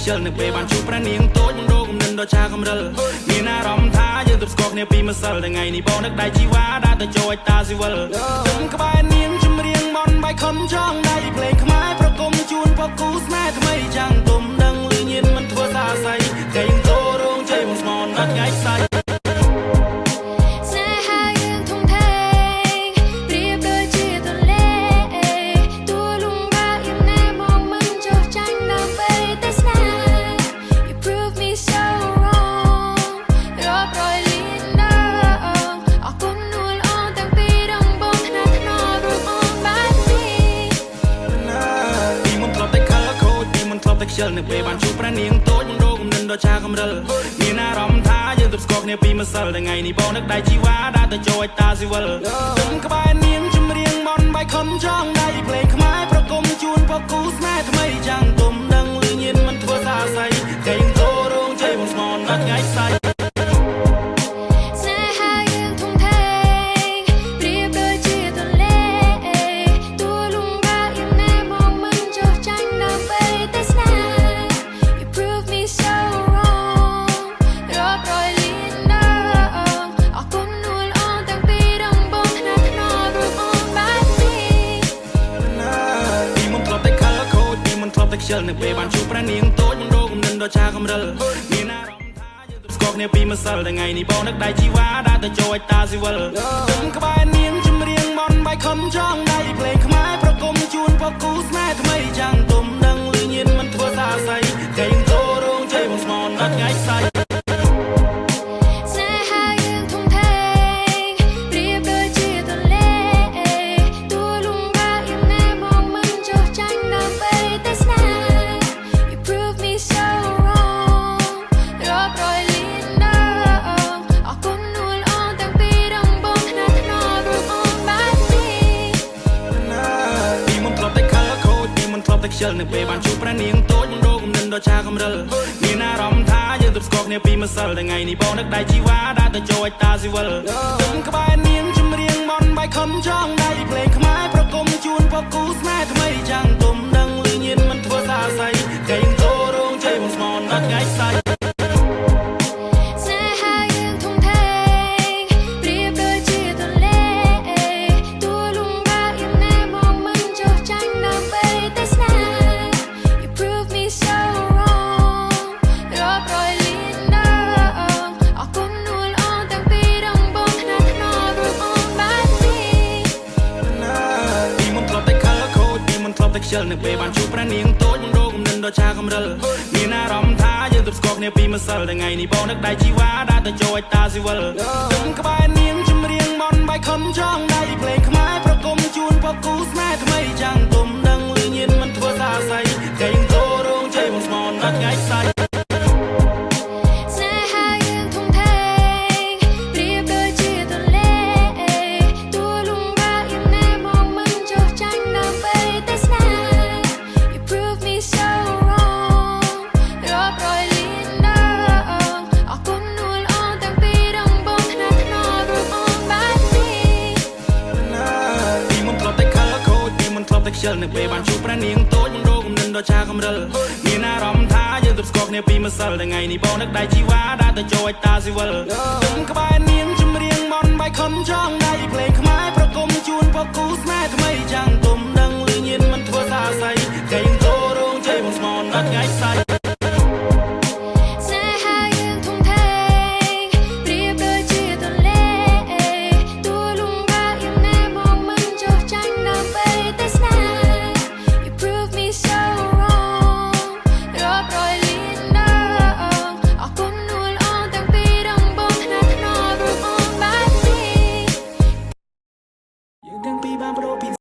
ខ្ជិលនៅពេលបានជួបប្រានាងតូចមិនរកគំនិតដ៏ឆាកំរិលមានអារម្មណ៍ថាយើងទើបស្គាល់គ្នាពីម្សិលថ្ងៃនេះបងនឹកដៃជីវ៉ាដើរទៅចូលតាស៊ីវិលខ្ញុំក្បែរនាងជំរៀងបនបាយខំចង់ដៃភ្លេងខ្មែរប្រគំជូនពកគូស្នេហ៍ថ្មីចាំងទុំដឹងលឺញៀនមិនធ្វើសាស័យគេងចូលរោងជ័យបងស្មនអត់ថ្ងៃស្អែកខ្ជិលនៅពេលបានជួបប្រានាងតូចមិនរកគំនិតដ៏ឆាកំរិលមានអារម្មណ៍ថាយើងទើបស្គាល់គ្នាពីម្សិលថ្ងៃនេះបងនឹកដៃជីវ៉ាដើរទៅចូលតាស៊ីវិលខ្ញុំក្បែរនាងជំរៀងបនបាយខំចង់ដៃភ្លេងខ្មែរប្រគំជូនពកគូស្នេហ៍ថ្មីចាំងទុំដឹងលឺញៀនមិនធ្វើសាស័យគេងចូលរោងជ័យបងស្មនអត់ថ្ងៃស្អែកខ្ជិលនៅពេលបានជួបប្រានាងតូចមិនរកគំនិតដ៏ឆាកំរិលមានអារម្មណ៍ថាយើងទើបស្គាល់គ្នាពីម្សិលថ្ងៃនេះបងនឹកដៃជីវ៉ាដើរទៅចូលតាស៊ីវិលខ្ញុំក្បែរនាងជំរៀងបនបាយខំចង់ដៃភ្លេងខ្មែរប្រគំជូនពកគូស្នេហ៍ថ្មីចាំងទុំដឹងលឺញៀនមិនធ្វើសាស័យគេងចូលរោងជ័យបងស្មនអត់ថ្ងៃស្អែកខ្ជិលនៅពេលបានជួបប្រានាងតូចមិនរកគំនិតដ៏ឆាកំរិលមានអារម្មណ៍ថាយើងទើបស្គាល់គ្នាពីម្សិលថ្ងៃនេះបងនឹកដៃជីវ៉ាដើរទៅចូលតាស៊ីវិលខ្ញុំក្បែរនាងជំរៀងបនបាយខំចង់ដៃភ្លេងខ្មែរប្រគំជូនពកគូស្នេហ៍ថ្មីចាំងទុំដឹងលឺញៀនមិនធ្វើសាស័យគេងចូលរោងជ័យបងស្មនអត់ថ្ងៃស្អែកខ្ជិលនៅពេលបានជួបប្រានាងតូចមិនរកគំនិតដ៏ឆាកំរិលមានអារម្មណ៍ថាយើងទើបស្គាល់គ្នាពីម្សិលថ្ងៃនេះបងនឹកដៃជីវ៉ាដើរទៅចូលតាស៊ីវិលខ្ញុំក្បែរនាងជំរៀងបនបាយខំចង់ដៃភ្លេងខ្មែរប្រគំជូនពកគូស្នេហ៍ថ្មីចាំងទុំដឹងលឺញៀនមិនធ្វើសាស័យគេងចូលរោងជ័យបងស្មនអត់ថ្ងៃស្អែកខ្ជិលនៅពេលបានជួបប្រានាងតូចមិនរកគំនិតដ៏ឆាកំរិលមានអារម្មណ៍ថាយើងទើបស្គាល់គ្នាពីម្សិលថ្ងៃនេះបងនឹកដៃជីវ៉ាដើរទៅចូលតាស៊ីវិលខ្ញុំក្បែរនាងជំរៀងបនបាយខំចង់ដៃភ្លេងខ្មែរប្រគំជូនពកគូស្នេហ៍ថ្មីចាំងទុំដឹងលឺញៀនមិនធ្វើសាស័យគេងចូលរោងជ័យបងស្មនអត់ថ្ងៃស្អែក